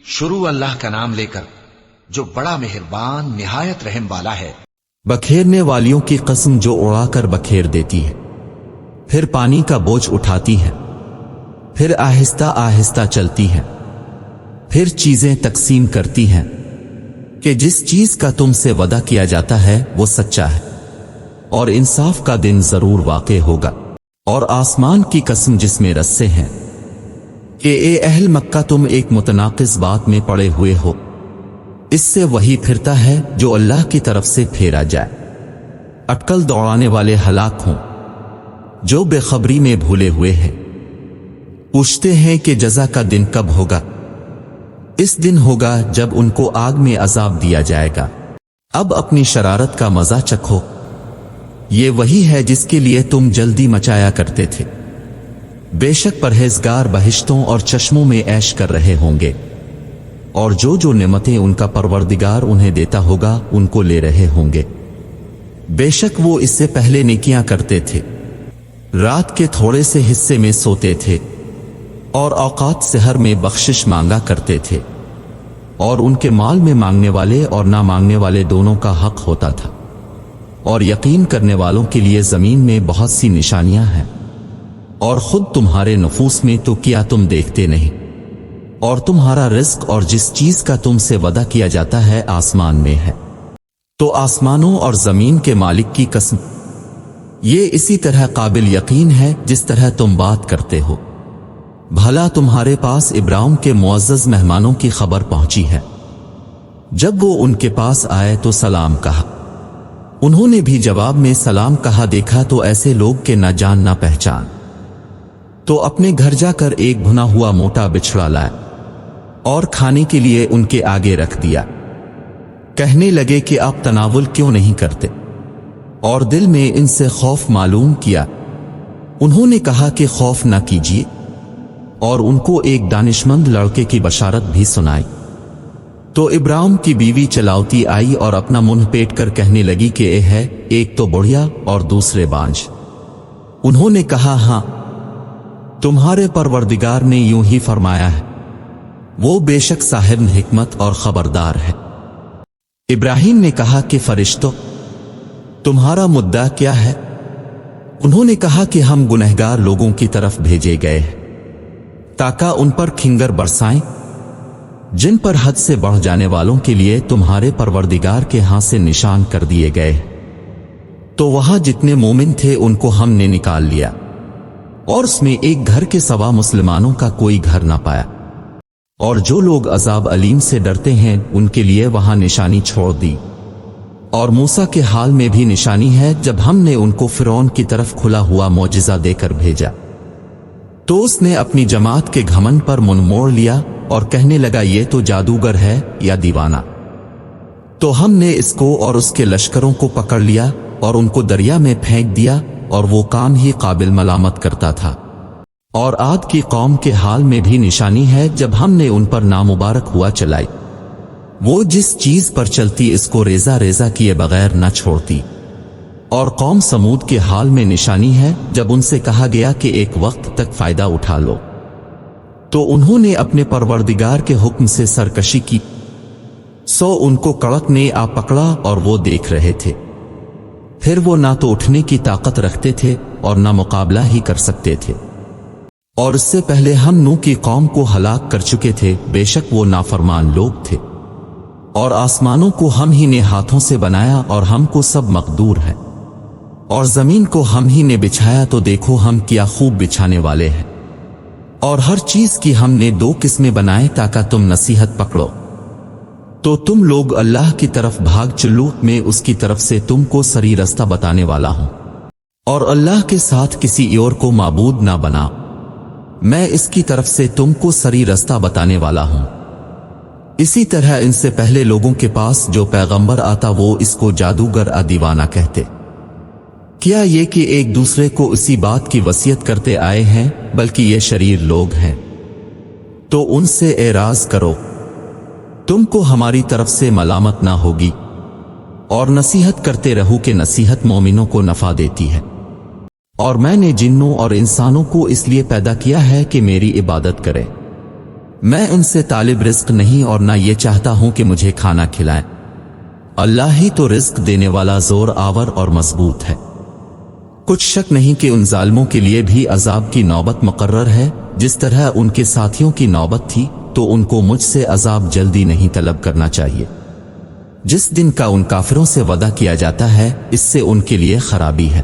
شروع اللہ کا نام لے کر جو بڑا مہربان نہایت رحم والا ہے۔ بکھیرنے والیوں کی قسم جو اڑا کر بکھیر دیتی ہے، پھر پانی کا بوجھ اٹھاتی ہے، پھر آہستہ آہستہ چلتی ہے، پھر چیزیں تقسیم کرتی ہیں کہ جس چیز کا تم سے وعدہ کیا جاتا ہے وہ سچا ہے اور انصاف کا دن ضرور واقع ہوگا۔ اور آسمان کی قسم جس میں رسے ہیں کہ اے اہل مکہ تم ایک متناقض بات میں پڑے ہوئے ہو، اس سے وہی پھرتا ہے جو اللہ کی طرف سے پھیرا جائے۔ اٹکل دوڑانے والے ہلاک ہوں جو بے خبری میں بھولے ہوئے ہیں، پوچھتے ہیں کہ جزا کا دن کب ہوگا؟ اس دن ہوگا جب ان کو آگ میں عذاب دیا جائے گا۔ اب اپنی شرارت کا مزہ چکھو، یہ وہی ہے جس کے لیے تم جلدی مچایا کرتے تھے۔ بے شک پرہیزگار بہشتوں اور چشموں میں عیش کر رہے ہوں گے، اور جو نعمتیں ان کا پروردگار انہیں دیتا ہوگا ان کو لے رہے ہوں گے۔ بے شک وہ اس سے پہلے نیکیاں کرتے تھے، رات کے تھوڑے سے حصے میں سوتے تھے اور اوقات سحر میں بخشش مانگا کرتے تھے، اور ان کے مال میں مانگنے والے اور نہ مانگنے والے دونوں کا حق ہوتا تھا۔ اور یقین کرنے والوں کے لیے زمین میں بہت سی نشانیاں ہیں، اور خود تمہارے نفوس میں تو کیا تم دیکھتے نہیں؟ اور تمہارا رزق اور جس چیز کا تم سے وعدہ کیا جاتا ہے آسمان میں ہے۔ تو آسمانوں اور زمین کے مالک کی قسم، یہ اسی طرح قابل یقین ہے جس طرح تم بات کرتے ہو۔ بھلا تمہارے پاس ابراہیم کے معزز مہمانوں کی خبر پہنچی ہے؟ جب وہ ان کے پاس آئے تو سلام کہا، انہوں نے بھی جواب میں سلام کہا۔ دیکھا تو ایسے لوگ کہ نہ جان نہ پہچان، تو اپنے گھر جا کر ایک بھنا ہوا موٹا بچھڑا لائے اور کھانے کے لیے ان کے آگے رکھ دیا۔ کہنے لگے کہ آپ تناول کیوں نہیں کرتے؟ اور دل میں ان سے خوف معلوم کیا۔ انہوں نے کہا کہ خوف نہ کیجیے، اور ان کو ایک دانشمند لڑکے کی بشارت بھی سنائی۔ تو ابراہیم کی بیوی چلاوتی آئی اور اپنا منہ پیٹ کر کہنے لگی کہ اے ہے، ایک تو بڑھیا اور دوسرے بانج۔ انہوں نے کہا ہاں، تمہارے پروردگار نے یوں ہی فرمایا ہے، وہ بے شک صاحب حکمت اور خبردار ہے۔ ابراہیم نے کہا کہ فرشتوں، تمہارا مدعا کیا ہے؟ انہوں نے کہا کہ ہم گنہگار لوگوں کی طرف بھیجے گئے ہیں تاکہ ان پر کھنگر برسائیں، جن پر حد سے بڑھ جانے والوں کے لیے تمہارے پروردگار کے ہاں سے نشان کر دیے گئے۔ تو وہاں جتنے مومن تھے ان کو ہم نے نکال لیا، اور اس میں ایک گھر کے سوا مسلمانوں کا کوئی گھر نہ پایا۔ اور جو لوگ عذاب علیم سے ڈرتے ہیں ان کے لیے وہاں نشانی چھوڑ دی۔ اور موسیٰ کے حال میں بھی نشانی ہے جب ہم نے ان کو فرعون کی طرف کھلا ہوا معجزہ دے کر بھیجا، تو اس نے اپنی جماعت کے گھمنڈ پر منہ موڑ لیا اور کہنے لگا یہ تو جادوگر ہے یا دیوانہ۔ تو ہم نے اس کو اور اس کے لشکروں کو پکڑ لیا اور ان کو دریا میں پھینک دیا، اور وہ کام ہی قابل ملامت کرتا تھا۔ اور عاد کی قوم کے حال میں بھی نشانی ہے جب ہم نے ان پر نامبارک ہوا چلائی، وہ جس چیز پر چلتی اس کو ریزہ ریزہ کیے بغیر نہ چھوڑتی۔ اور قوم سمود کے حال میں نشانی ہے جب ان سے کہا گیا کہ ایک وقت تک فائدہ اٹھا لو، تو انہوں نے اپنے پروردگار کے حکم سے سرکشی کی، سو ان کو کڑک نے آ پکڑا اور وہ دیکھ رہے تھے۔ پھر وہ نہ تو اٹھنے کی طاقت رکھتے تھے اور نہ مقابلہ ہی کر سکتے تھے۔ اور اس سے پہلے ہم نوح کی قوم کو ہلاک کر چکے تھے، بے شک وہ نافرمان لوگ تھے۔ اور آسمانوں کو ہم ہی نے ہاتھوں سے بنایا اور ہم کو سب مقدور ہے، اور زمین کو ہم ہی نے بچھایا تو دیکھو ہم کیا خوب بچھانے والے ہیں۔ اور ہر چیز کی ہم نے دو قسمیں بنائے تاکہ تم نصیحت پکڑو۔ تو تم لوگ اللہ کی طرف بھاگ چلو، میں اس کی طرف سے تم کو صحیح رستہ بتانے والا ہوں، اور اللہ کے ساتھ کسی اور کو معبود نہ بنا، میں اس کی طرف سے تم کو صحیح رستہ بتانے والا ہوں۔ اسی طرح ان سے پہلے لوگوں کے پاس جو پیغمبر آتا وہ اس کو جادوگر دیوانہ کہتے۔ کیا یہ کہ ایک دوسرے کو اسی بات کی وصیت کرتے آئے ہیں، بلکہ یہ شریر لوگ ہیں۔ تو ان سے اعراض کرو، تم کو ہماری طرف سے ملامت نہ ہوگی، اور نصیحت کرتے رہو کہ نصیحت مومنوں کو نفع دیتی ہے۔ اور میں نے جنوں اور انسانوں کو اس لیے پیدا کیا ہے کہ میری عبادت کریں۔ میں ان سے طالب رزق نہیں اور نہ یہ چاہتا ہوں کہ مجھے کھانا کھلائیں۔ اللہ ہی تو رزق دینے والا زور آور اور مضبوط ہے۔ کچھ شک نہیں کہ ان ظالموں کے لیے بھی عذاب کی نوبت مقرر ہے، جس طرح ان کے ساتھیوں کی نوبت تھی، تو ان کو مجھ سے عذاب جلدی نہیں طلب کرنا چاہیے۔ جس دن کا ان کافروں سے وعدہ کیا جاتا ہے، اس سے ان کے لیے خرابی ہے۔